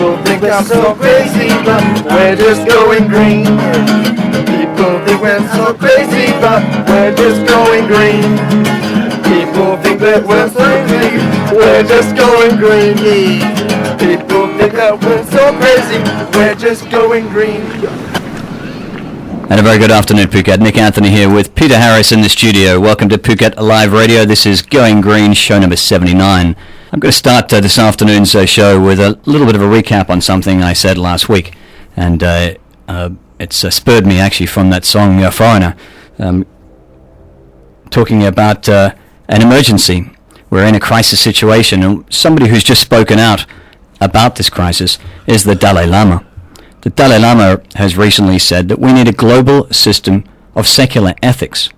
People think I'm so crazy, but we're just going green. People think we're so crazy, but we're just going green. People think that we're so crazy, we're just going green. People think that we're so crazy, we're just going green. And a very good afternoon, Phuket. Nick Anthony here with Peter Harris in the studio. Welcome to Phuket Live Radio. This is Going Green, show number 79. I'm going to start this afternoon's show with a little bit of a recap on something I said last week. And it's spurred me, actually, from that song, Foreigner, talking about an emergency. We're in a crisis situation, and somebody who's just spoken out about this crisis is the Dalai Lama. The Dalai Lama has recently said that we need a global system of secular ethics,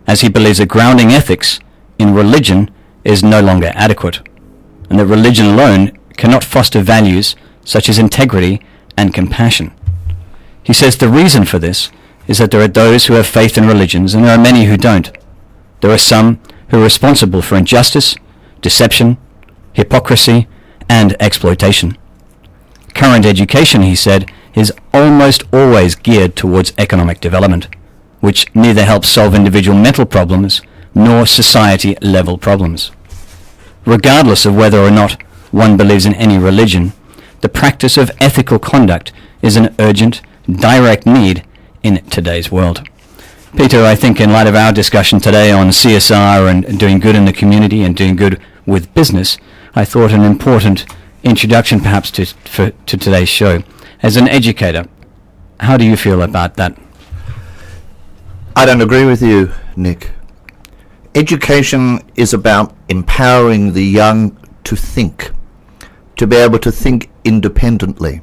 as he believes that grounding ethics in religion is no longer adequate, and that religion alone cannot foster values such as integrity and compassion. He says the reason for this is that there are those who have faith in religions, and there are many who don't. There are some who are responsible for injustice, deception, hypocrisy, and exploitation. Current education, he said, is almost always geared towards economic development, which neither helps solve individual mental problems nor society-level problems. Regardless of whether or not one believes in any religion, the practice of ethical conduct is an urgent, direct need in today's world. Peter, I think in light of our discussion today on CSR and doing good in the community and doing good with business, I thought an important introduction perhaps to today's show. As an educator, how do you feel about that? I don't agree with you, Nick. Education is about empowering the young to think, to be able to think independently,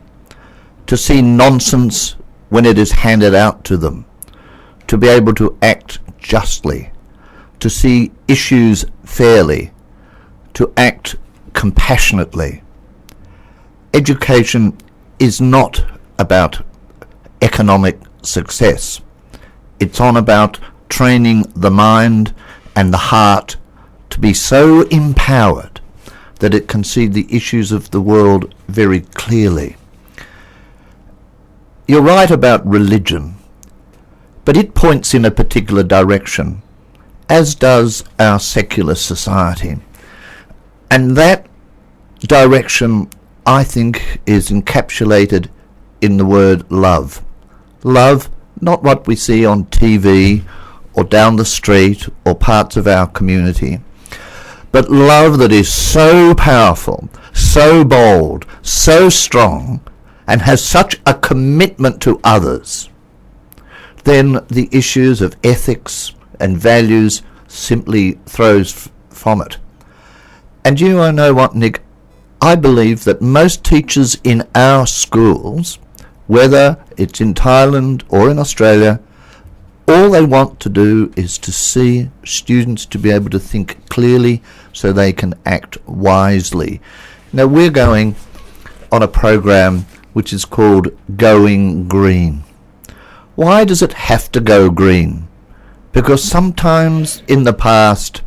to see nonsense when it is handed out to them, to be able to act justly, to see issues fairly, to act compassionately. Education is not about economic success. It's on about training the mind and the heart to be so empowered that it can see the issues of the world very clearly. You're right about religion, but it points in a particular direction, as does our secular society. And that direction, I think, is encapsulated in the word love. Love, not what we see on TV or down the street or parts of our community, but love that is so powerful, so bold, so strong, and has such a commitment to others. Then the issues of ethics and values simply throws from it. And you know what, Nick? I believe that most teachers in our schools, whether it's in Thailand or in Australia, all they want to do is to see students to be able to think clearly so they can act wisely. Now, we're going on a program which is called Going Green. Why does it have to go green? Because sometimes in the past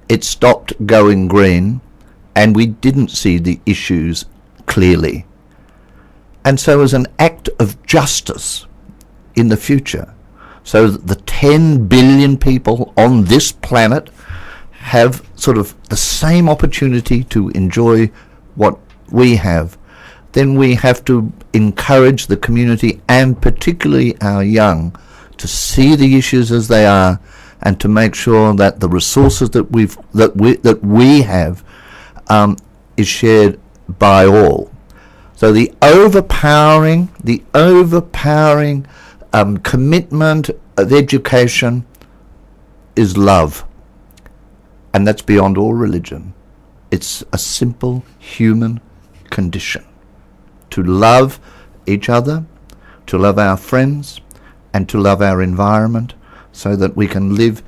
it stopped going green and we didn't see the issues clearly. And so as an act of justice in the future, so that the 10 billion people on this planet have sort of the same opportunity to enjoy what we have, then we have to encourage the community and particularly our young to see the issues as they are and to make sure that the resources that we have is shared by all. So the overpowering commitment of education is love, and that's beyond all religion. It's a simple human condition to love each other, to love our friends, and to love our environment, so that we can live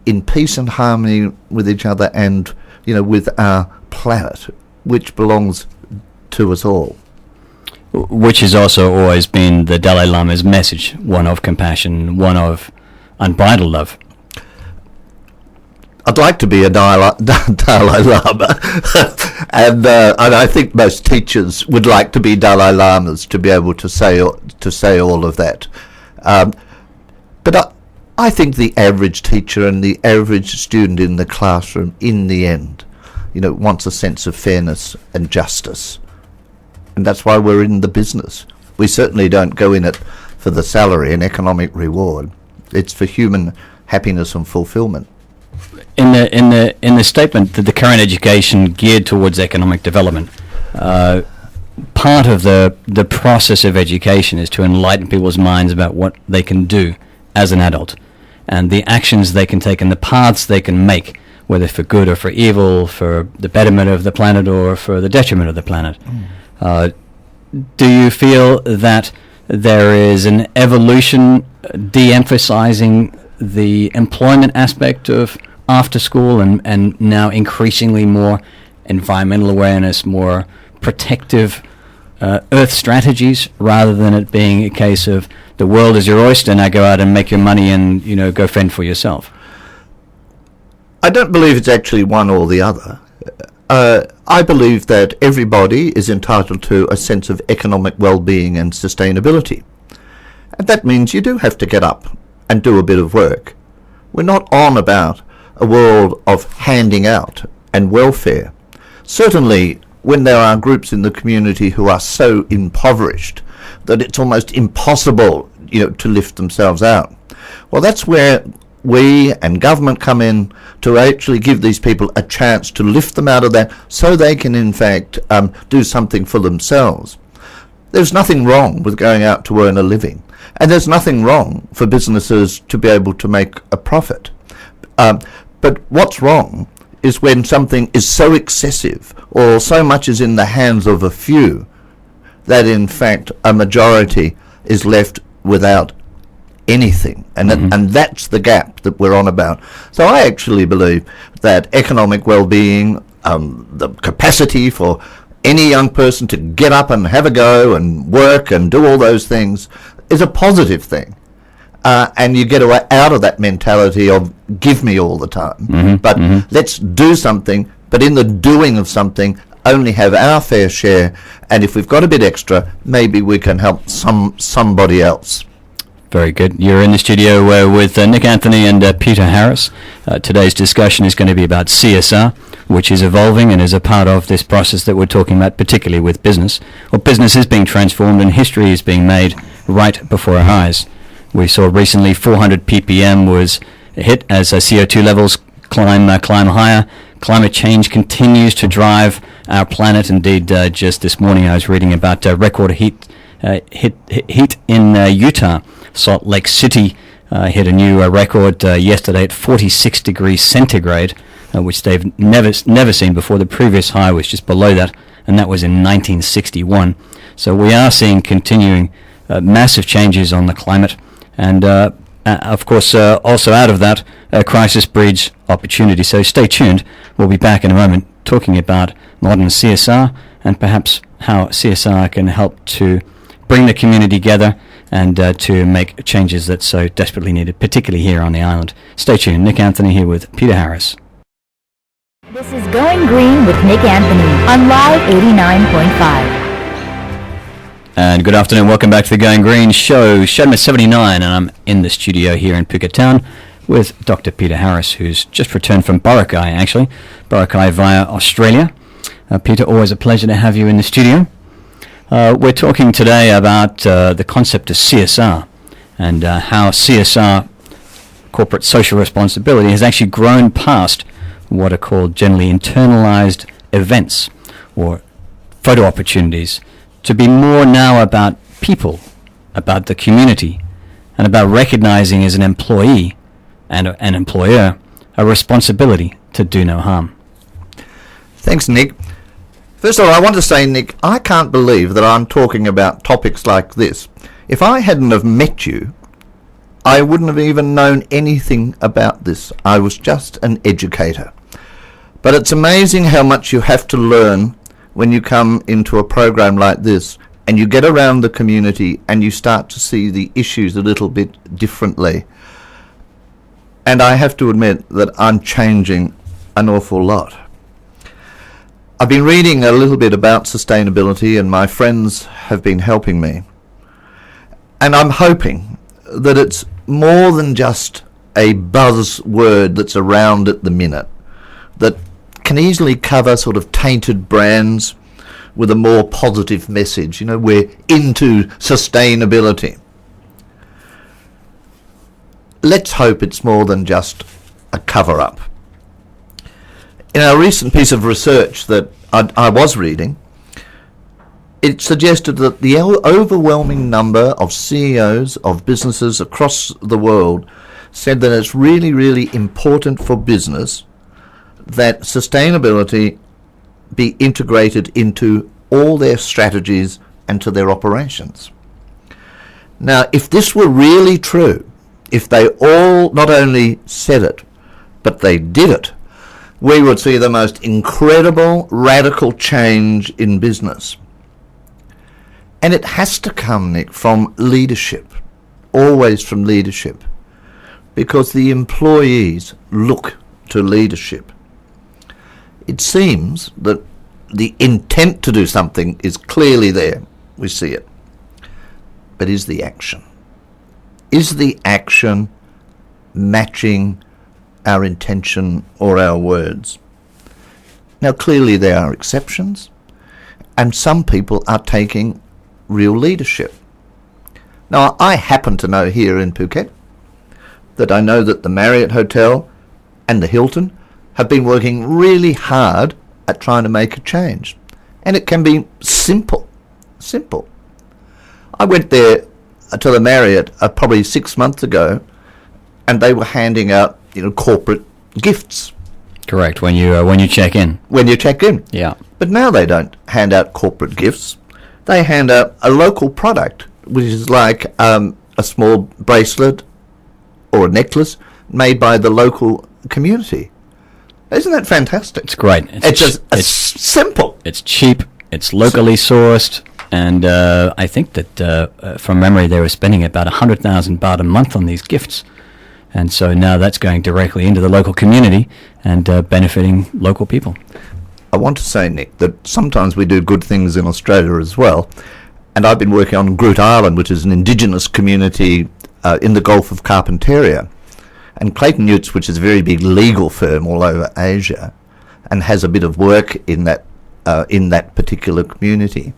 in peace and harmony with each other and, with our planet, which belongs to us all. Which has also always been the Dalai Lama's message, one of compassion, one of unbridled love. I'd like to be a Dalai Lama, and I think most teachers would like to be Dalai Lamas to be able to say all of that. But I think the average teacher and the average student in the classroom, in the end, wants a sense of fairness and justice, and that's why we're in the business. We certainly don't go in it for the salary and economic reward. It's for human happiness and fulfillment. In the statement that the current education geared towards economic development, part of the process of education is to enlighten people's minds about what they can do as an adult, and the actions they can take and the paths they can make, whether for good or for evil, for the betterment of the planet or for the detriment of the planet. Do you feel that there is an evolution de-emphasizing the employment aspect of after school and now increasingly more environmental awareness, more protective earth strategies, rather than it being a case of the world is your oyster, now go out and make your money and go fend for yourself? I don't believe it's actually one or the other. I believe that everybody is entitled to a sense of economic well-being and sustainability. And that means you do have to get up and do a bit of work. We're not on about a world of handing out and welfare. Certainly, when there are groups in the community who are so impoverished that it's almost impossible, to lift themselves out. Well, that's where we and government come in to actually give these people a chance to lift them out of that so they can, in fact, do something for themselves. There's nothing wrong with going out to earn a living, and there's nothing wrong for businesses to be able to make a profit. But what's wrong is when something is so excessive or so much is in the hands of a few that, in fact, a majority is left without anything, and and that's the gap that we're on about. So I actually believe that economic well-being, the capacity for any young person to get up and have a go and work and do all those things is a positive thing. And you get out of that mentality of give me all the time, but let's do something, but in the doing of something only have our fair share, and if we've got a bit extra, maybe we can help somebody else. Very good. You're in the studio with Nick Anthony and Peter Harris. Today's discussion is going to be about CSR, which is evolving and is a part of this process that we're talking about, particularly with business. Well, business is being transformed and history is being made right before our eyes. We saw recently 400 ppm was hit as CO2 levels climb higher. Climate change continues to drive our planet. Indeed, just this morning I was reading about record heat in Utah. Salt Lake City hit a new record yesterday at 46 degrees centigrade, which they've never seen before. The previous high was just below that, and that was in 1961. So we are seeing continuing massive changes on the climate, and of course also out of that, crisis breeds opportunity. So stay tuned. We'll be back in a moment talking about modern CSR and perhaps how CSR can help to bring the community together and to make changes that's so desperately needed, particularly here on the island. Stay tuned. Nick Anthony here with Peter Harris. This is Going Green with Nick Anthony on Live 89.5. And good afternoon. Welcome back to the Going Green show, show number 79, and I'm in the studio here in Phuket Town with Dr. Peter Harris, who's just returned from Boracay, actually. Boracay via Australia. Peter, always a pleasure to have you in the studio. We're talking today about the concept of CSR and how CSR, corporate social responsibility, has actually grown past what are called generally internalized events or photo opportunities to be more now about people, about the community, and about recognizing as an employee and an employer a responsibility to do no harm. Thanks, Nick. First of all, I want to say, Nick, I can't believe that I'm talking about topics like this. If I hadn't have met you, I wouldn't have even known anything about this. I was just an educator. But it's amazing how much you have to learn when you come into a program like this and you get around the community and you start to see the issues a little bit differently. And I have to admit that I'm changing an awful lot. I've been reading a little bit about sustainability, and my friends have been helping me. And I'm hoping that it's more than just a buzzword that's around at the minute, that can easily cover sort of tainted brands with a more positive message. You know, we're into sustainability. Let's hope it's more than just a cover-up. In a recent piece of research that I was reading, it suggested that the overwhelming number of CEOs of businesses across the world said that it's really, really important for business that sustainability be integrated into all their strategies and to their operations. Now, if this were really true, if they all not only said it, but they did it, we would see the most incredible, radical change in business. And it has to come, Nick, from leadership, always from leadership, because the employees look to leadership. It seems that the intent to do something is clearly there. We see it. But is the action? Is the action matching our intention or our words? Now, clearly there are exceptions, and some people are taking real leadership. Now, I happen to know here in Phuket that I know that the Marriott Hotel and the Hilton have been working really hard at trying to make a change. And it can be simple. I went there to the Marriott probably 6 months ago, and they were handing out, corporate gifts. Correct. When you check in. When you check in. Yeah. But now they don't hand out corporate gifts. They hand out a local product, which is like a small bracelet or a necklace made by the local community. Isn't that fantastic? It's great. It's simple. It's cheap. It's locally sourced. And I think that from memory they were spending about 100,000 baht a month on these gifts. And so now that's going directly into the local community and benefiting local people. I want to say, Nick, that sometimes we do good things in Australia as well. And I've been working on Groote Island, which is an indigenous community in the Gulf of Carpentaria. And Clayton Utz, which is a very big legal firm all over Asia, and has a bit of work in that particular community.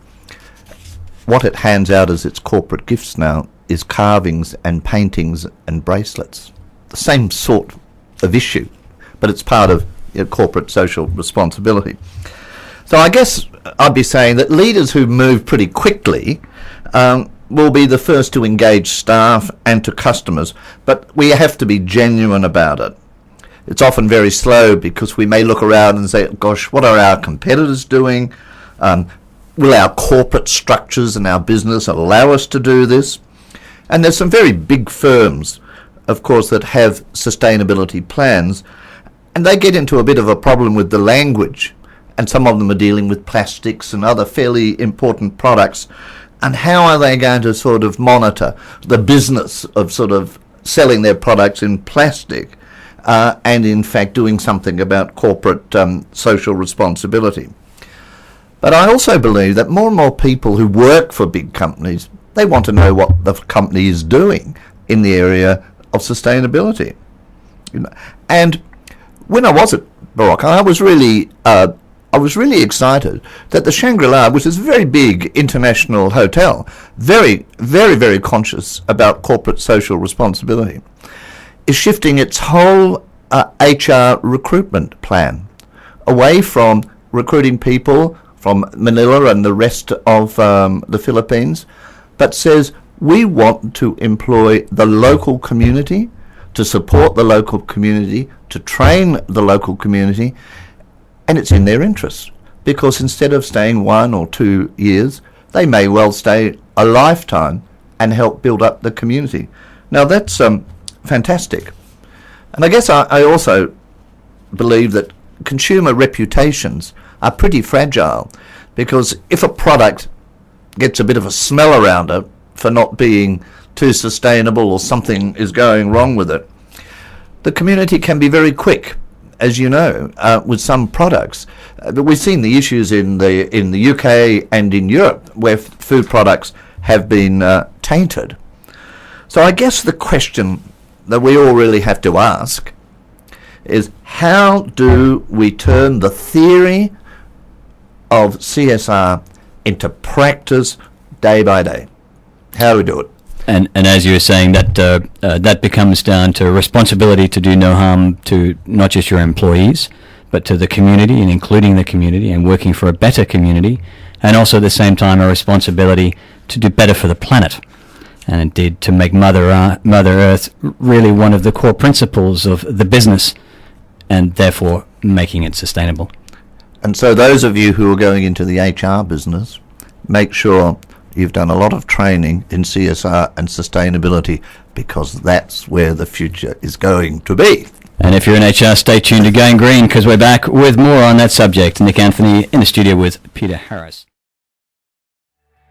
What it hands out as its corporate gifts now is carvings and paintings and bracelets. The same sort of issue, but it's part of corporate social responsibility. So I guess I'd be saying that leaders who move pretty quickly will be the first to engage staff and to customers, but we have to be genuine about it. It's often very slow because we may look around and say, gosh, what are our competitors doing? Will our corporate structures and our business allow us to do this? And there's some very big firms, of course, that have sustainability plans, and they get into a bit of a problem with the language. And some of them are dealing with plastics and other fairly important products. And how are they going to sort of monitor the business of sort of selling their products in plastic and in fact doing something about corporate social responsibility? But I also believe that more and more people who work for big companies, they want to know what the company is doing in the area of sustainability. And when I was at Baroque, I was really excited that the Shangri-La, which is a very big international hotel, very, very, very conscious about corporate social responsibility, is shifting its whole HR recruitment plan away from recruiting people from Manila and the rest of the Philippines, but says we want to employ the local community, to support the local community, to train the local community, and it's in their interest, because instead of staying 1 or 2 years, they may well stay a lifetime and help build up the community. Now that's fantastic. And I guess I also believe that consumer reputations are pretty fragile, because if a product gets a bit of a smell around it for not being too sustainable or something is going wrong with it, the community can be very quick, as you know, with some products. But we've seen the issues in the UK and in Europe where food products have been tainted. So I guess the question that we all really have to ask is, how do we turn the theory of CSR into practice day by day? How do we do it? And as you were saying, that becomes down to a responsibility to do no harm to not just your employees, but to the community, and including the community, and working for a better community, and also at the same time a responsibility to do better for the planet, and indeed to make Mother Earth really one of the core principles of the business, and therefore making it sustainable. And so those of you who are going into the HR business, make sure you've done a lot of training in CSR and sustainability, because that's where the future is going to be. And if you're in HR, stay tuned to Going Green, because we're back with more on that subject. Nick Anthony in the studio with Peter Harris.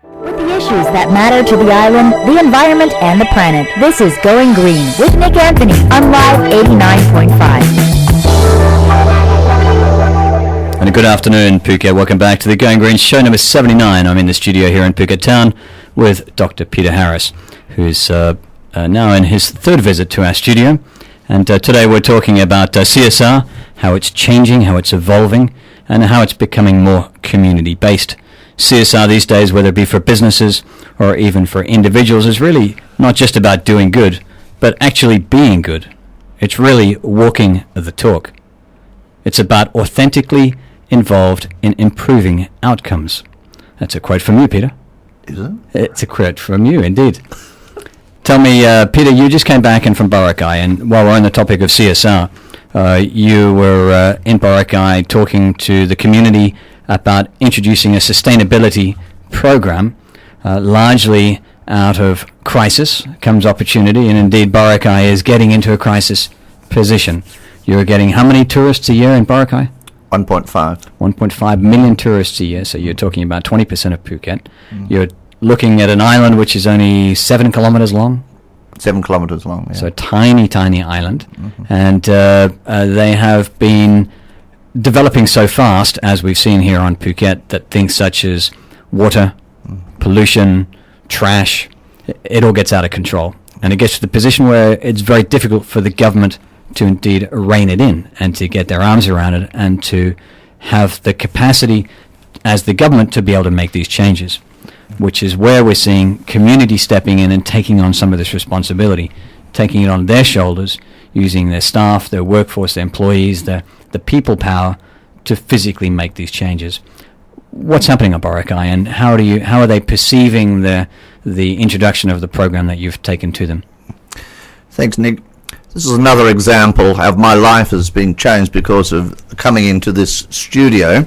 With the issues that matter to the island, the environment, and the planet, this is Going Green with Nick Anthony on Live 89.5. And a good afternoon, Phuket. Welcome back to the Going Green show number 79. I'm in the studio here in Phuket Town with Dr. Peter Harris, who's now in his third visit to our studio. And today we're talking about CSR, how it's changing, how it's evolving, and how it's becoming more community-based. CSR these days, whether it be for businesses or even for individuals, is really not just about doing good, but actually being good. It's really walking the talk. It's about authentically involved in improving outcomes. That's a quote from you, Peter. Is it? It's a quote from you, indeed. Tell me, Peter, you just came back in from Boracay, and while we're on the topic of CSR, you were in Boracay talking to the community about introducing a sustainability program, largely out of crisis comes opportunity, and indeed Boracay is getting into a crisis position. You're getting how many tourists a year in Boracay? 1.5. 1.5 million tourists a year, so you're talking about 20% of Phuket. You're looking at an island which is only 7 kilometers long. 7 kilometers long, yeah. So a tiny, tiny island. And they have been developing so fast, as we've seen here on Phuket, that things such as water, pollution, trash, it all gets out of control. And it gets to the position where it's very difficult for the government to indeed rein it in and to get their arms around it and to have the capacity as the government to be able to make these changes, which is where we're seeing community stepping in and taking on some of this responsibility, taking it on their shoulders, using their staff, their workforce, their employees, the people power to physically make these changes. What's happening on Boracay, and how are they perceiving the introduction of the program that you've taken to them? Thanks, Nick. This is another example of my life has been changed because of coming into this studio.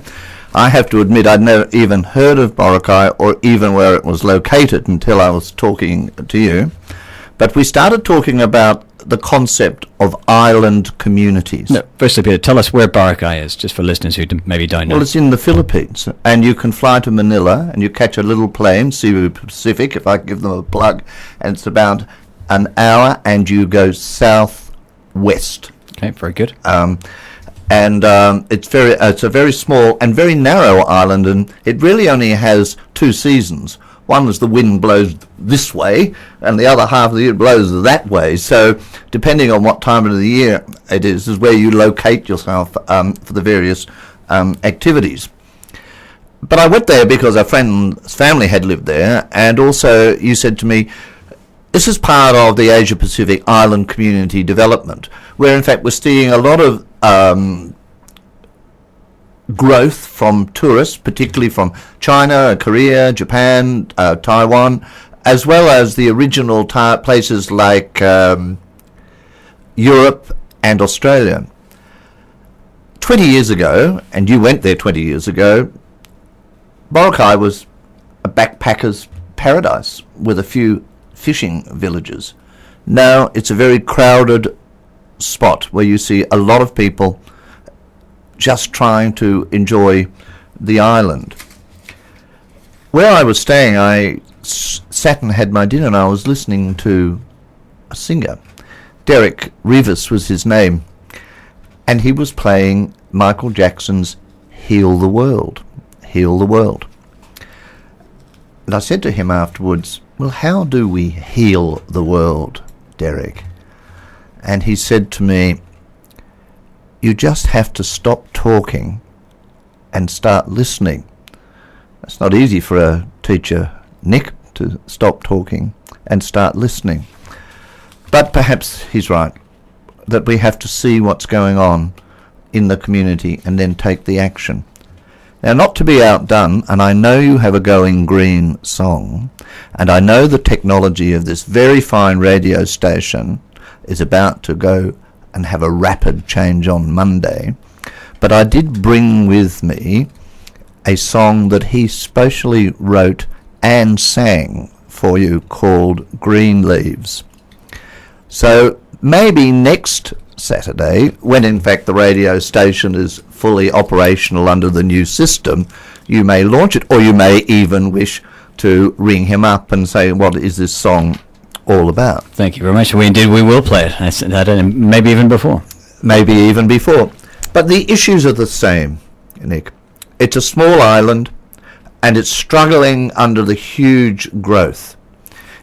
I have to admit I'd never even heard of Boracay or even where it was located until I was talking to you. But we started talking about the concept of island communities. No, firstly, Peter, tell us where Boracay is, just for listeners who maybe don't know. Well, it's in the Philippines, and you can fly to Manila, and you catch a little plane, Cebu Pacific, if I give them a plug, and it's about an hour, and you go southwest. Okay, very good. It's a very small and very narrow island, and it really only has 2 seasons. One is the wind blows this way, and the other half of the year blows that way. So, depending on what time of the year it is where you locate yourself for the various activities. But I went there because a friend's family had lived there, and also you said to me, this is part of the Asia Pacific Island Community Development, where in fact we're seeing a lot of growth from tourists, particularly from China, Korea, Japan, Taiwan, as well as the original places like Europe and Australia. 20 years ago, and you went there 20 years ago, Boracay was a backpacker's paradise with a few fishing villages. Now it's a very crowded spot where you see a lot of people just trying to enjoy the island. Where I was staying, I sat and had my dinner, and I was listening to a singer. Derek Rivas was his name, and he was playing Michael Jackson's Heal the World, Heal the World. And I said to him afterwards, well, how do we heal the world, Derek? And he said to me, you just have to stop talking and start listening. It's not easy for a teacher, Nick, to stop talking and start listening. But perhaps he's right, that we have to see what's going on in the community and then take the action. Now, not to be outdone, and I know you have a Going Green song, and I know the technology of this very fine radio station is about to go and have a rapid change on Monday, but I did bring with me a song that he specially wrote and sang for you called Green Leaves. So maybe next Saturday, when in fact the radio station is fully operational under the new system, you may launch it, or you may even wish to ring him up and say, what is this song all about? Thank you very much. We will play it. I said that, and maybe even before. Maybe even before. But the issues are the same, Nick. It's a small island, and it's struggling under the huge growth.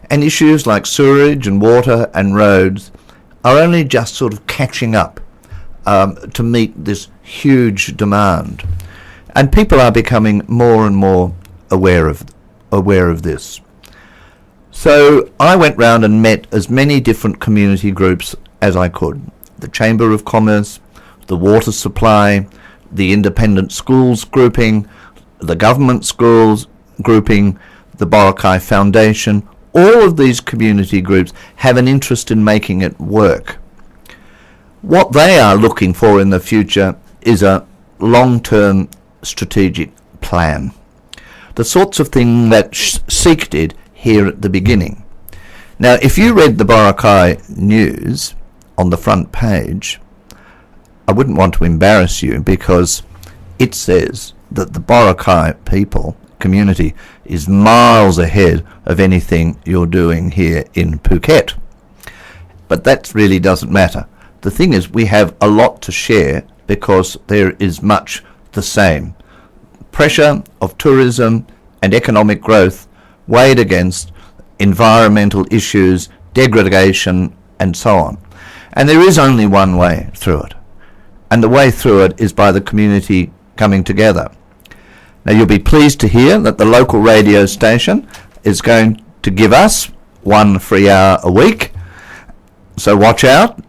And issues like sewerage and water and roads are only just sort of catching up to meet this huge demand. And people are becoming more and more aware of this. So I went round and met as many different community groups as I could. The Chamber of Commerce, the water supply, the independent schools grouping, the government schools grouping, the Boracay Foundation. All of these community groups have an interest in making it work. What they are looking for in the future is a long-term strategic plan. The sorts of thing that Seek did here at the beginning. Now, if you read the Boracay News on the front page, I wouldn't want to embarrass you because it says that the Boracay community is miles ahead of anything you're doing here in Phuket. But that really doesn't matter. The thing is, we have a lot to share because there is much the same. Pressure of tourism and economic growth weighed against environmental issues, degradation, and so on. And there is only one way through it. And the way through it is by the community coming together. Now, you'll be pleased to hear that the local radio station is going to give us 1 free hour a week. So watch out.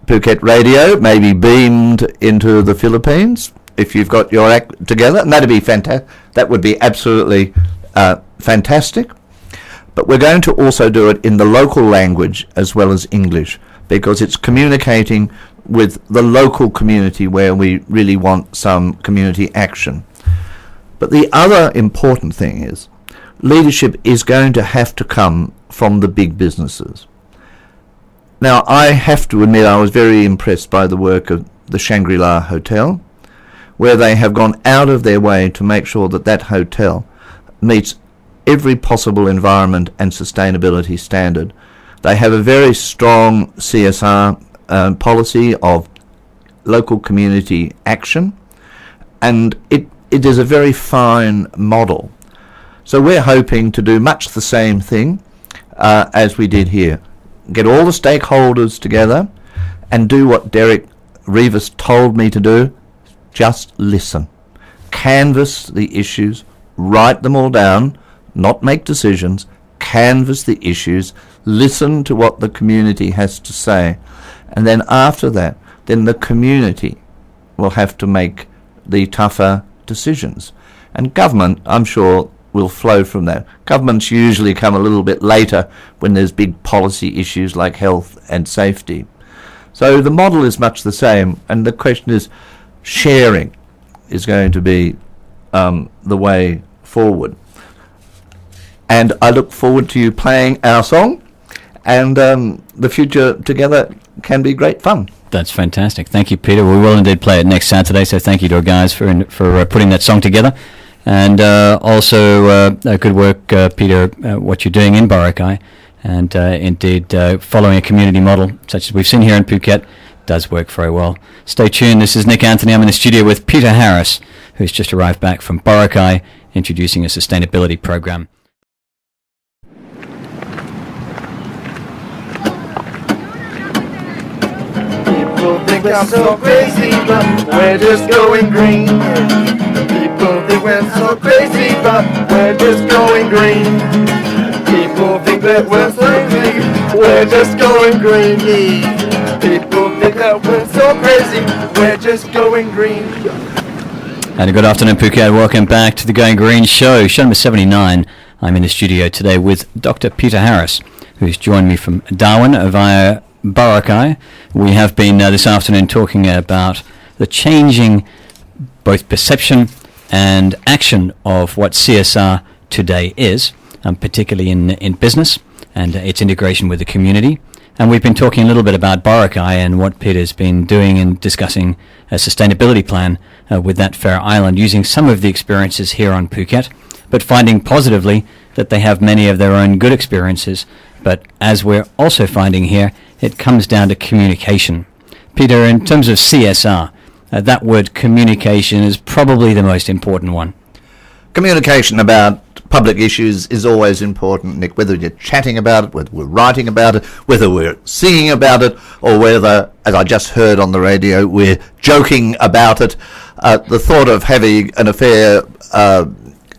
Phuket Radio may be beamed into the Philippines if you've got your act together, and that'd be fantastic. That would be absolutely fantastic. But we're going to also do it in the local language as well as English, because it's communicating with the local community where we really want some community action. But the other important thing is leadership is going to have to come from the big businesses. Now, I have to admit I was very impressed by the work of the Shangri-La Hotel, where they have gone out of their way to make sure that that hotel meets every possible environment and sustainability standard. They have a very strong CSR policy of local community action, and it is a very fine model. So we're hoping to do much the same thing as we did here. Get all the stakeholders together and do what Derek Rivas told me to do. Just listen. Canvass the issues, write them all down, not make decisions, canvass the issues, listen to what the community has to say, and then after that, then the community will have to make the tougher decisions. And government, I'm sure, will flow from that. Governments usually come a little bit later when there's big policy issues like health and safety. So the model is much the same, and the question is, sharing is going to be the way forward. And I look forward to you playing our song, and the future together can be great fun. That's fantastic. Thank you, Peter. We will indeed play it next Saturday, so thank you to our guys for putting that song together. And also good work, Peter, what you're doing in Boracay. And indeed, following a community model such as we've seen here in Phuket does work very well. Stay tuned. This is Nick Anthony. I'm in the studio with Peter Harris, who's just arrived back from Boracay, introducing a sustainability program. People think I'm so crazy, but we're just going green. People think we're so crazy, but we're just going green. People think that we're so crazy, we're just going green. People think that we're so crazy, we're just going green. And a good afternoon, Phuket. Welcome back to the Going Green Show, show number 79. I'm in the studio today with Dr. Peter Harris, who's joined me from Darwin via Boracay. We have been this afternoon talking about the changing both perception and action of what CSR today is, particularly in business and its integration with the community. And we've been talking a little bit about Boracay and what Peter's been doing and discussing a sustainability plan with that fair island, using some of the experiences here on Phuket, but finding positively that they have many of their own good experiences. But as we're also finding here, it comes down to communication. Peter, in terms of CSR, that word communication is probably the most important one. Communication about public issues is always important, Nick, whether you're chatting about it, whether we're writing about it, whether we're singing about it, or whether, as I just heard on the radio, we're joking about it. The thought of having an affair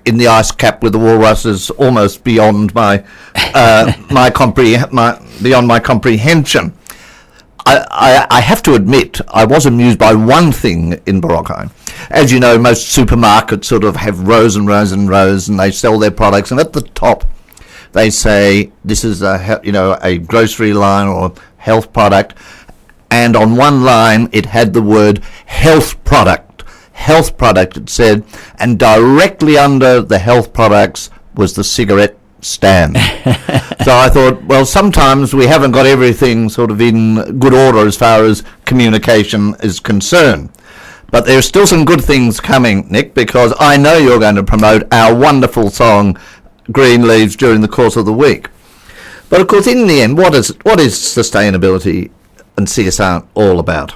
in the ice cap with the walrus is almost beyond my beyond my comprehension. I have to admit, I was amused by one thing in Boracay. As you know, most supermarkets sort of have rows and rows and rows, and they sell their products, and at the top they say this is a grocery line or health product, and on one line it had the word health product, it said, and directly under the health products was the cigarette stand. So I thought, well, sometimes we haven't got everything sort of in good order as far as communication is concerned. But there's still some good things coming, Nick, because I know you're going to promote our wonderful song, Green Leaves, during the course of the week. But of course, in the end, what is sustainability and CSR all about?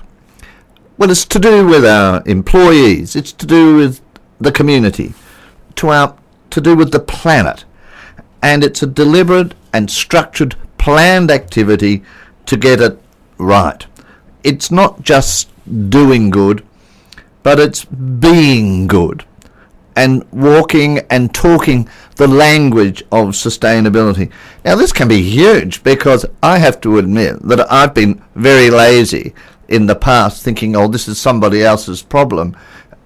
Well, it's to do with our employees, it's to do with the community, to do with the planet. And it's a deliberate and structured, planned activity to get it right. It's not just doing good, but it's being good and walking and talking the language of sustainability. Now, this can be huge because I have to admit that I've been very lazy in the past, thinking, oh, this is somebody else's problem.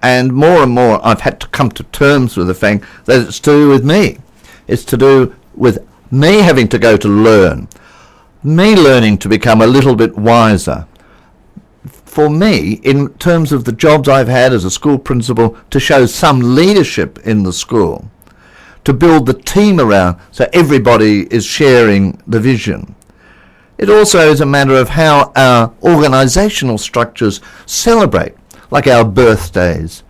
And more I've had to come to terms with the fact that it's to do with me. It's to do with me having to go to learn, me learning to become a little bit wiser. For me, in terms of the jobs I've had as a school principal, to show some leadership in the school, to build the team around so everybody is sharing the vision. It also is a matter of how our organisational structures celebrate, like our birthdays,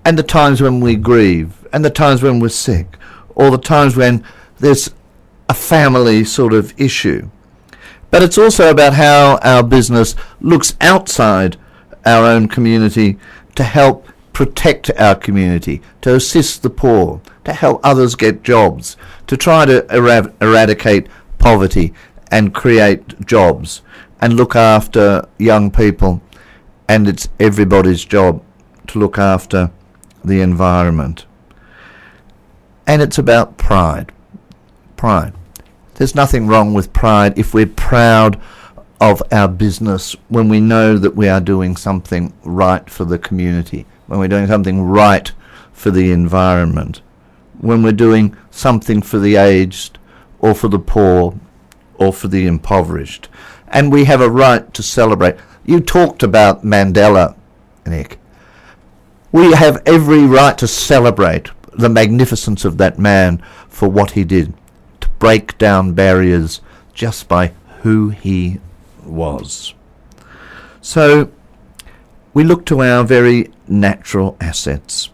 and the times when we grieve, and the times when we're sick, or the times when there's a family sort of issue. But it's also about how our business looks outside our own community to help protect our community, to assist the poor, to help others get jobs, to try to eradicate poverty and create jobs and look after young people. And it's everybody's job to look after the environment. And it's about pride. Pride. There's nothing wrong with pride if we're proud of our business, when we know that we are doing something right for the community, when we're doing something right for the environment, when we're doing something for the aged or for the poor or for the impoverished. And we have a right to celebrate. You talked about Mandela, Nick. We have every right to celebrate the magnificence of that man for what he did, to break down barriers just by who he was. So we look to our very natural assets,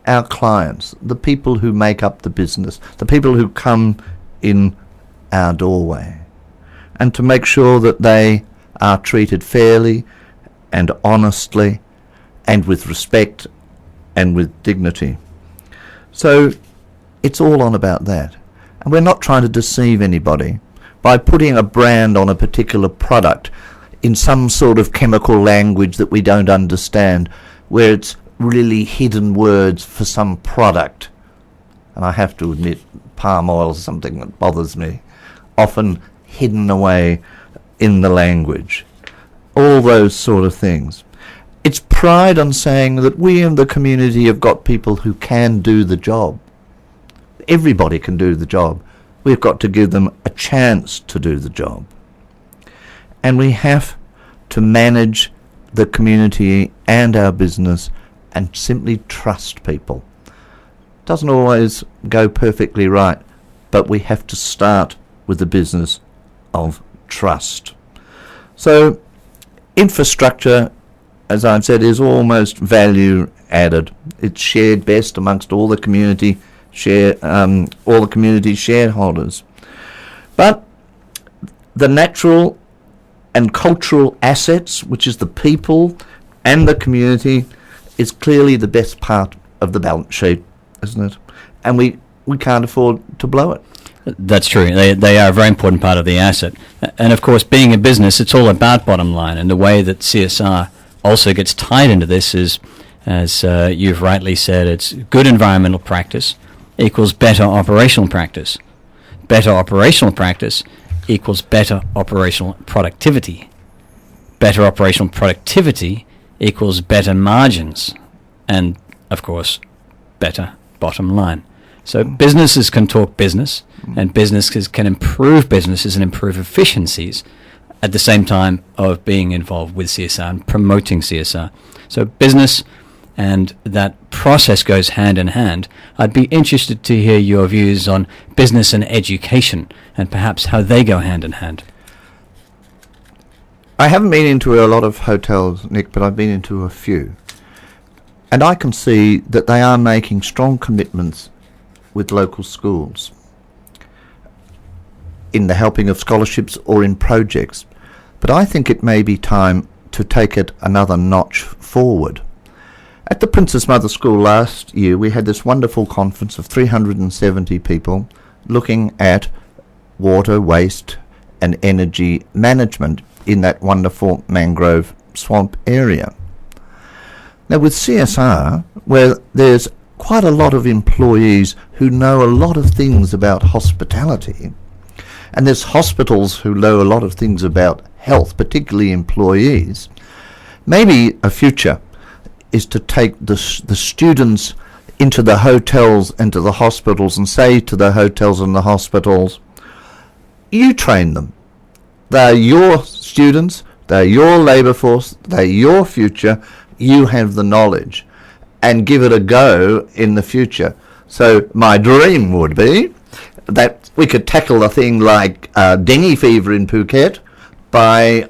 our clients, the people who make up the business, the people who come in our doorway, and to make sure that they are treated fairly and honestly and with respect and with dignity. So it's all on about that. And we're not trying to deceive anybody by putting a brand on a particular product in some sort of chemical language that we don't understand, where it's really hidden words for some product. And I have to admit, palm oil is something that bothers me, often hidden away in the language. All those sort of things. It's pride on saying that we in the community have got people who can do the job. Everybody can do the job. We've got to give them a chance to do the job. And we have to manage the community and our business and simply trust people. Doesn't always go perfectly right, but we have to start with the business of trust. So infrastructure, as I've said, is almost value added. It's shared best amongst all the community shareholders. But the natural and cultural assets, which is the people and the community, is clearly the best part of the balance sheet, isn't it? And we can't afford to blow it. That's true. They are a very important part of the asset. And of course, being a business, it's all about bottom line. And the way that CSR also gets tied into this is, as you've rightly said, it's good environmental practice equals better operational practice. Better operational practice equals better operational productivity. Better operational productivity equals better margins. And, of course, better bottom line. So businesses can talk business, and businesses can improve businesses and improve efficiencies at the same time of being involved with CSR and promoting CSR. So business and that process goes hand in hand. I'd be interested to hear your views on business and education and perhaps how they go hand in hand. I haven't been into a lot of hotels, Nick, but I've been into a few. And I can see that they are making strong commitments with local schools in the helping of scholarships or in projects. But I think it may be time to take it another notch forward. At the Princess Mother School last year, we had this wonderful conference of 370 people looking at water, waste and energy management in that wonderful mangrove swamp area. Now with CSR, where there's quite a lot of employees who know a lot of things about hospitality, and there's hospitals who know a lot of things about health, particularly employees, maybe a future is to take the students into the hotels and to the hospitals and say to the hotels and the hospitals, you train them. They're your students, they're your labour force, they're your future, you have the knowledge, and give it a go in the future. So my dream would be that we could tackle a thing like dengue fever in Phuket by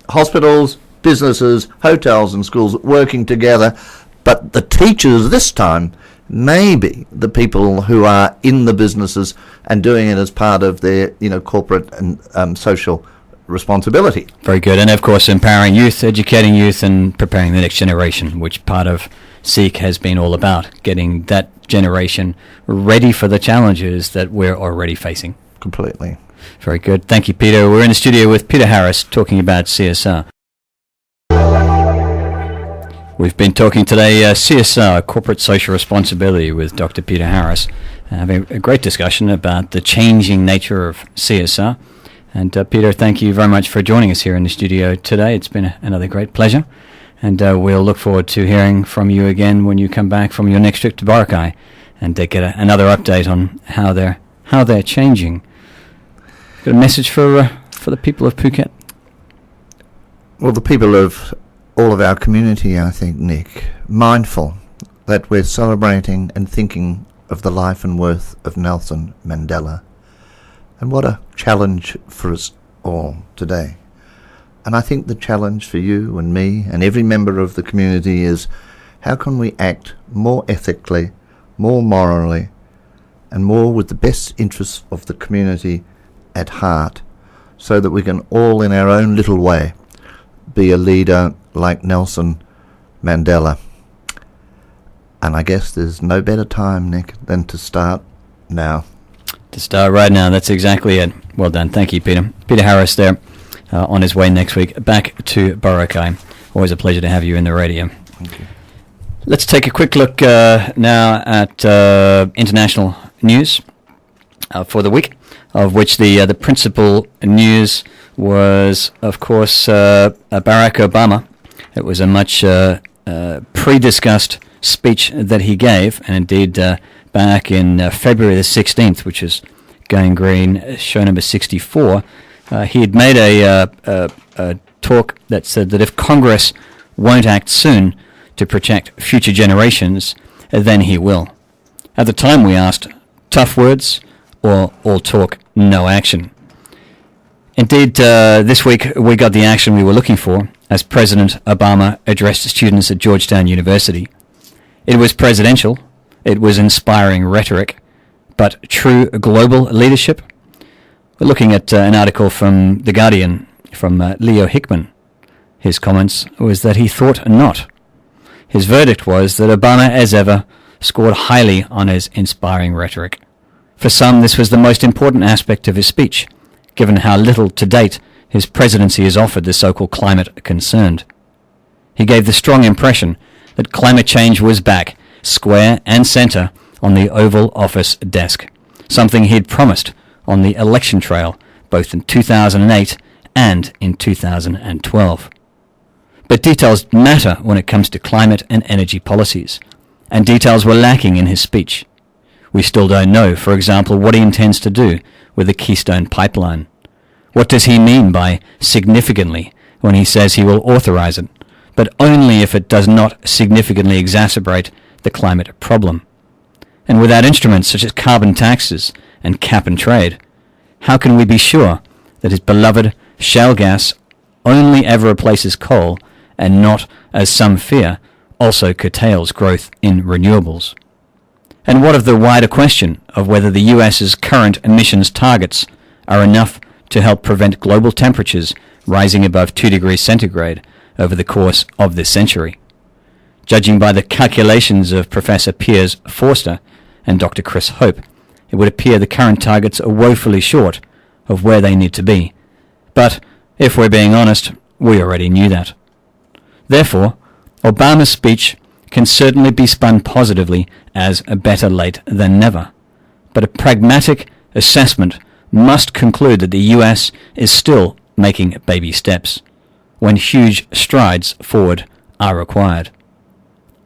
hospitals, businesses, hotels and schools working together, but the teachers this time may be the people who are in the businesses and doing it as part of their corporate and social responsibility. Very good. And of course empowering youth, educating youth and preparing the next generation, which part of SEEK has been all about, getting that generation ready for the challenges that we're already facing. Completely. Very good. Thank you, Peter. We're in the studio with Peter Harris talking about CSR. We've been talking today CSR, Corporate Social Responsibility, with Dr. Peter Harris, having a great discussion about the changing nature of CSR. And Peter, thank you very much for joining us here in the studio today. It's been another great pleasure. And we'll look forward to hearing from you again when you come back from your next trip to Boracay and get another update on how they're changing. Got a message for the people of Phuket? Well, the people of all of our community, I think, Nick, mindful that we're celebrating and thinking of the life and worth of Nelson Mandela. And what a challenge for us all today. And I think the challenge for you and me and every member of the community is, how can we act more ethically, more morally, and more with the best interests of the community at heart, so that we can all in our own little way be a leader like Nelson Mandela. And I guess there's no better time, Nick, than to start now. To start right now, that's exactly it. Well done. Thank you, Peter. Peter Harris there, on his way next week back to Boracay. Always a pleasure to have you in the radio. Thank you. Let's take a quick look now at international news for the week, of which the principal news was, of course, Barack Obama. It was a much pre-discussed speech that he gave, and indeed back in February the 16th, which is Going Green, show number 64, he had made a talk that said that if Congress won't act soon to protect future generations, then he will. At the time we asked, tough words or all talk, no action? Indeed, this week we got the action we were looking for as President Obama addressed students at Georgetown University. It was presidential, it was inspiring rhetoric, but true global leadership? We're looking at an article from The Guardian from Leo Hickman. His comments was that he thought not. His verdict was that Obama, as ever, scored highly on his inspiring rhetoric. For some, this was the most important aspect of his speech, given how little to date his presidency has offered the so-called climate concerned. He gave the strong impression that climate change was back, square and centre, on the Oval Office desk, something he'd promised on the election trail both in 2008 and in 2012. But details matter when it comes to climate and energy policies, and details were lacking in his speech. We still don't know, for example, what he intends to do with the Keystone Pipeline. What does he mean by significantly when he says he will authorize it, but only if it does not significantly exacerbate the climate problem? And without instruments such as carbon taxes and cap and trade, how can we be sure that his beloved shale gas only ever replaces coal and not, as some fear, also curtails growth in renewables? And what of the wider question of whether the US's current emissions targets are enough to help prevent global temperatures rising above 2 degrees centigrade over the course of this century? Judging by the calculations of Professor Piers Forster and Dr. Chris Hope, it would appear the current targets are woefully short of where they need to be. But, if we're being honest, we already knew that. Therefore, Obama's speech can certainly be spun positively as better late than never. But a pragmatic assessment must conclude that the US is still making baby steps, when huge strides forward are required.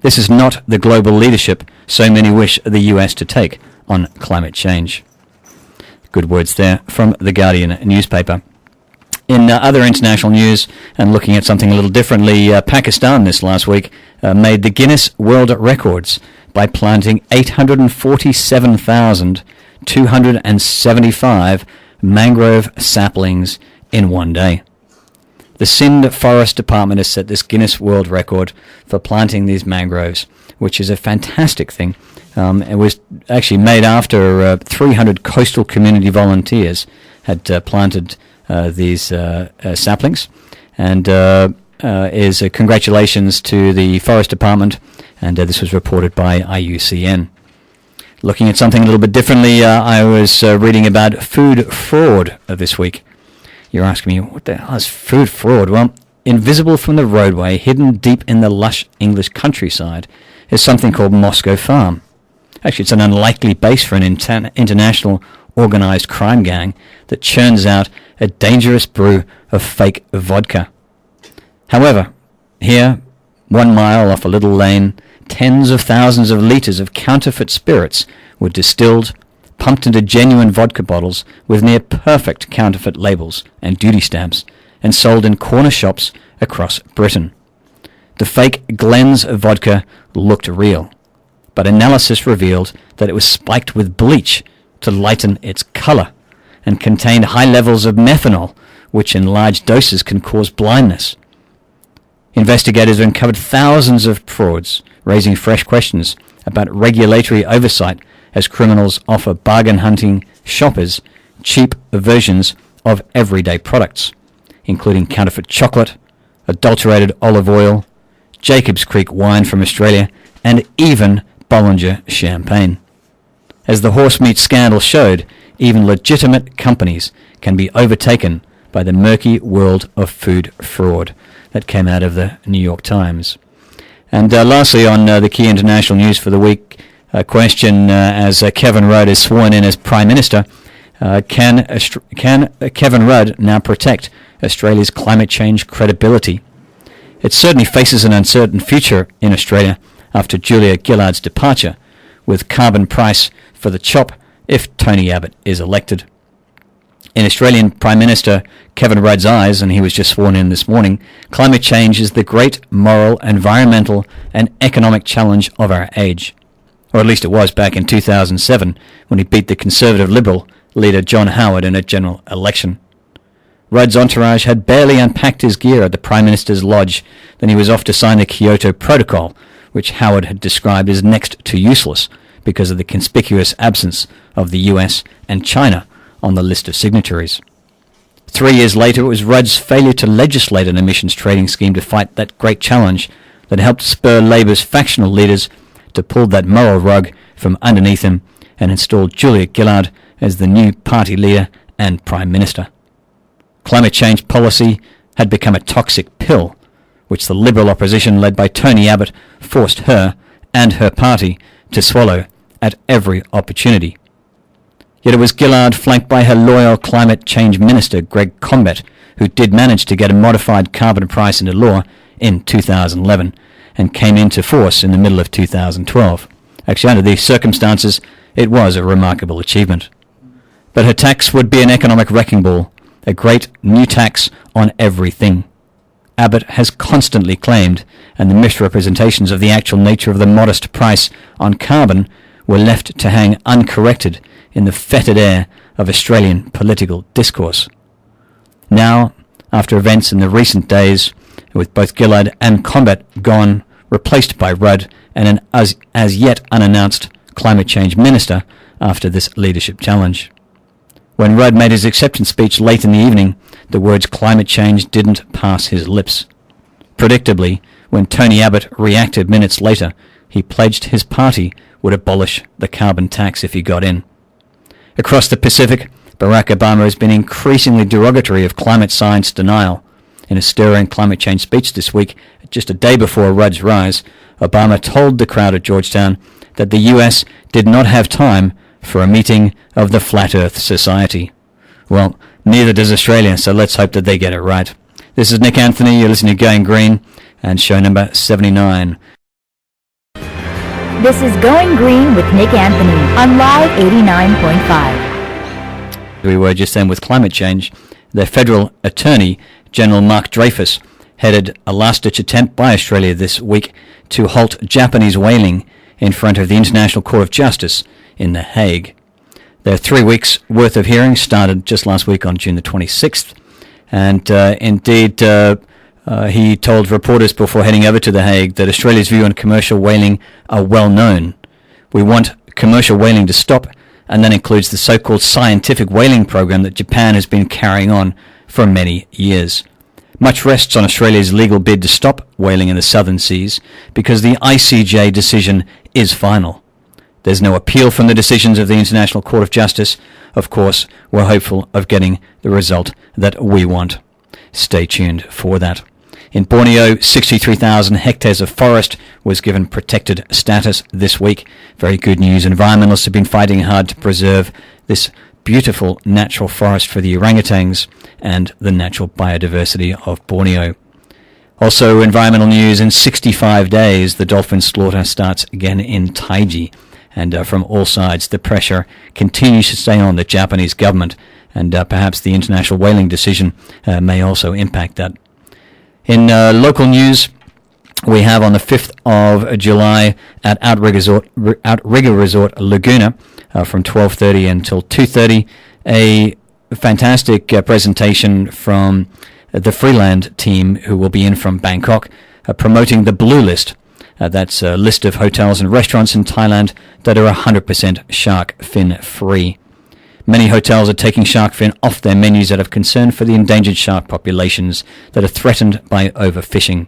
This is not the global leadership so many wish the US to take on climate change. Good words there from The Guardian newspaper. In other international news, and looking at something a little differently, Pakistan this last week made the Guinness World Records by planting 847,275 mangrove saplings in one day. The Sindh Forest Department has set this Guinness World Record for planting these mangroves, which is a fantastic thing. It was actually made after 300 coastal community volunteers had planted these saplings, and is congratulations to the Forest Department, and this was reported by IUCN. Looking at something a little bit differently, I was reading about food fraud this week. You're asking me, what the hell is food fraud? Well, invisible from the roadway, hidden deep in the lush English countryside, is something called Moscow Farm. Actually, it's an unlikely base for an international organized crime gang that churns out a dangerous brew of fake vodka. However, here, 1 mile off a little lane, tens of thousands of litres of counterfeit spirits were distilled, pumped into genuine vodka bottles with near-perfect counterfeit labels and duty stamps, and sold in corner shops across Britain. The fake Glen's vodka looked real, but analysis revealed that it was spiked with bleach to lighten its colour, and contained high levels of methanol, which in large doses can cause blindness. Investigators uncovered thousands of frauds, raising fresh questions about regulatory oversight as criminals offer bargain-hunting shoppers cheap versions of everyday products, including counterfeit chocolate, adulterated olive oil, Jacobs Creek wine from Australia, and even Bollinger champagne. As the horse meat scandal showed, even legitimate companies can be overtaken by the murky world of food fraud. That came out of the New York Times. And lastly, on the key international news for the week, a question as Kevin Rudd is sworn in as Prime Minister, can Kevin Rudd now protect Australia's climate change credibility? It certainly faces an uncertain future in Australia after Julia Gillard's departure, with carbon price for the chop if Tony Abbott is elected. In Australian Prime Minister Kevin Rudd's eyes, and he was just sworn in this morning, climate change is the great moral, environmental and economic challenge of our age. Or at least it was back in 2007 when he beat the Conservative Liberal leader John Howard in a general election. Rudd's entourage had barely unpacked his gear at the Prime Minister's lodge than he was off to sign the Kyoto Protocol, which Howard had described as next to useless because of the conspicuous absence of the US and China on the list of signatories. 3 years later, it was Rudd's failure to legislate an emissions trading scheme to fight that great challenge that helped spur Labour's factional leaders to pull that moral rug from underneath him and install Julia Gillard as the new party leader and Prime Minister. Climate change policy had become a toxic pill, which the Liberal opposition led by Tony Abbott forced her and her party to swallow at every opportunity. Yet it was Gillard, flanked by her loyal climate change minister Greg Combet, who did manage to get a modified carbon price into law in 2011 and came into force in the middle of 2012. Actually, under these circumstances, it was a remarkable achievement. But her tax would be an economic wrecking ball, a great new tax on everything. Abbott has constantly claimed, and the misrepresentations of the actual nature of the modest price on carbon were left to hang uncorrected in the fetid air of Australian political discourse. Now, after events in the recent days, with both Gillard and Combet gone, replaced by Rudd and an as yet unannounced climate change minister after this leadership challenge. When Rudd made his acceptance speech late in the evening, the words climate change didn't pass his lips. Predictably, when Tony Abbott reacted minutes later, he pledged his party would abolish the carbon tax if he got in. Across the Pacific, Barack Obama has been increasingly derogatory of climate science denial. In a stirring climate change speech this week, just a day before Rudd's rise, Obama told the crowd at Georgetown that the US did not have time for a meeting of the Flat Earth Society. Well, neither does Australia, so let's hope that they get it right. This is Nick Anthony, you're listening to Going Green, and show number 79. This is Going Green with Nick Anthony on Live 89.5. We were just then with climate change. The Federal Attorney General Mark Dreyfus headed a last-ditch attempt by Australia this week to halt Japanese whaling in front of the International Court of Justice in The Hague. Their 3 weeks' worth of hearings started just last week on June the 26th, and indeed he told reporters before heading over to The Hague that Australia's view on commercial whaling are well known. We want commercial whaling to stop, and that includes the so-called scientific whaling program that Japan has been carrying on for many years. Much rests on Australia's legal bid to stop whaling in the southern seas because the ICJ decision is final. There's no appeal from the decisions of the International Court of Justice. Of course, we're hopeful of getting the result that we want. Stay tuned for that. In Borneo, 63,000 hectares of forest was given protected status this week. Very good news. Environmentalists have been fighting hard to preserve this beautiful natural forest for the orangutans and the natural biodiversity of Borneo. Also, environmental news, in 65 days, the dolphin slaughter starts again in Taiji. And from all sides, the pressure continues to stay on the Japanese government, and perhaps the international whaling decision may also impact that. In local news, we have on the 5th of July at Outrigger Resort Laguna from 12:30 until 2:30, a fantastic presentation from the Freeland team who will be in from Bangkok promoting the Blue List. That's a list of hotels and restaurants in Thailand that are 100% shark fin free. Many hotels are taking shark fin off their menus out of concern for the endangered shark populations that are threatened by overfishing.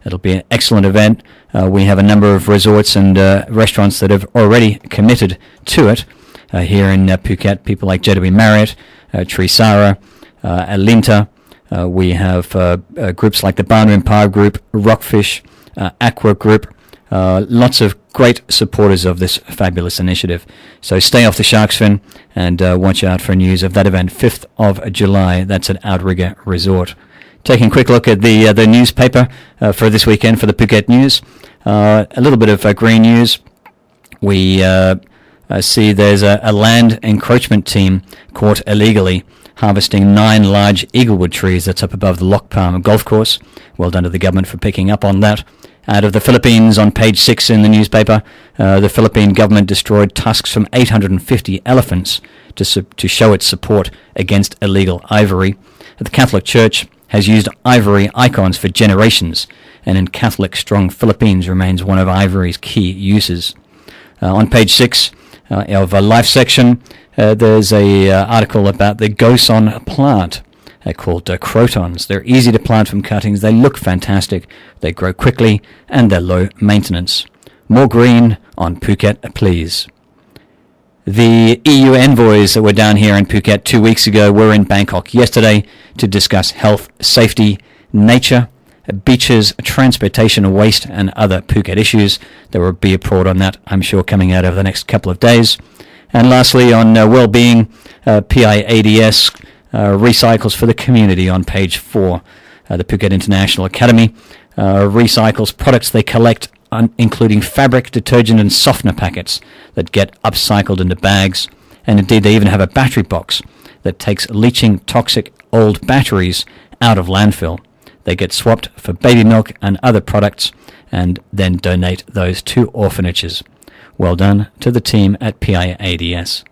It'll be an excellent event. We have a number of resorts and restaurants that have already committed to it. Here in Phuket, people like JW Marriott, Trisara, Alinta. We have groups like the Banu Empire Group, Rockfish, Aqua Group. Lots of great supporters of this fabulous initiative. So stay off the shark's fin and watch out for news of that event, 5th of July. That's at Outrigger Resort. Taking a quick look at the newspaper for this weekend for the Phuket News. A little bit of green news. We see there's a land encroachment team caught illegally harvesting 9 large eaglewood trees that's up above the Lock Palm golf course. Well done to the government for picking up on that. Out of the Philippines, on page 6 in the newspaper, the Philippine government destroyed tusks from 850 elephants to show its support against illegal ivory. The Catholic Church has used ivory icons for generations, and in Catholic strong Philippines remains one of ivory's key uses. On page 6 of a Life section, there's a article about the Goson plant. They're called crotons. They're easy to plant from cuttings. They look fantastic. They grow quickly, and they're low maintenance. More green on Phuket, please. The EU envoys that were down here in Phuket 2 weeks ago were in Bangkok yesterday to discuss health, safety, nature, beaches, transportation, waste, and other Phuket issues. There will be a report on that, I'm sure, coming out over the next couple of days. And lastly, on well-being, PIADS recycles for the community on page 4. The Phuket International Academy recycles products they collect, including fabric, detergent and softener packets that get upcycled into bags. And indeed, they even have a battery box that takes leaching toxic old batteries out of landfill. They get swapped for baby milk and other products and then donate those to orphanages. Well done to the team at PIADS.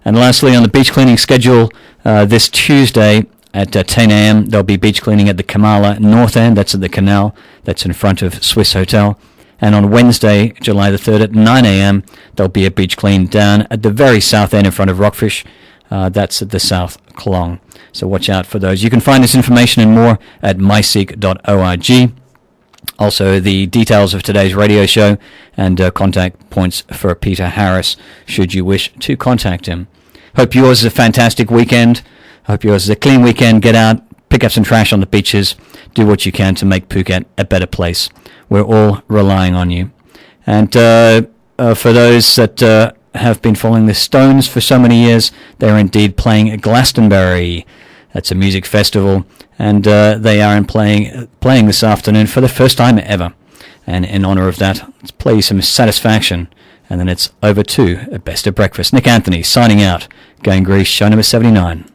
And lastly, on the beach cleaning schedule, this Tuesday at 10 a.m. there'll be beach cleaning at the Kamala North End. That's at the canal. That's in front of Swiss Hotel. And on Wednesday, July the 3rd at 9 a.m. there'll be a beach clean down at the very south end in front of Rockfish. That's at the South Klong. So watch out for those. You can find this information and more at myseek.org. Also, the details of today's radio show and contact points for Peter Harris, should you wish to contact him. Hope yours is a fantastic weekend. Hope yours is a clean weekend. Get out, pick up some trash on the beaches. Do what you can to make Phuket a better place. We're all relying on you. And for those that have been following the Stones for so many years, they're indeed playing at Glastonbury. That's a music festival, and they are playing this afternoon for the first time ever. And in honour of that, let's play you some Satisfaction, and then it's over to a Best of Breakfast. Nick Anthony signing out. Going Grease, show number 79.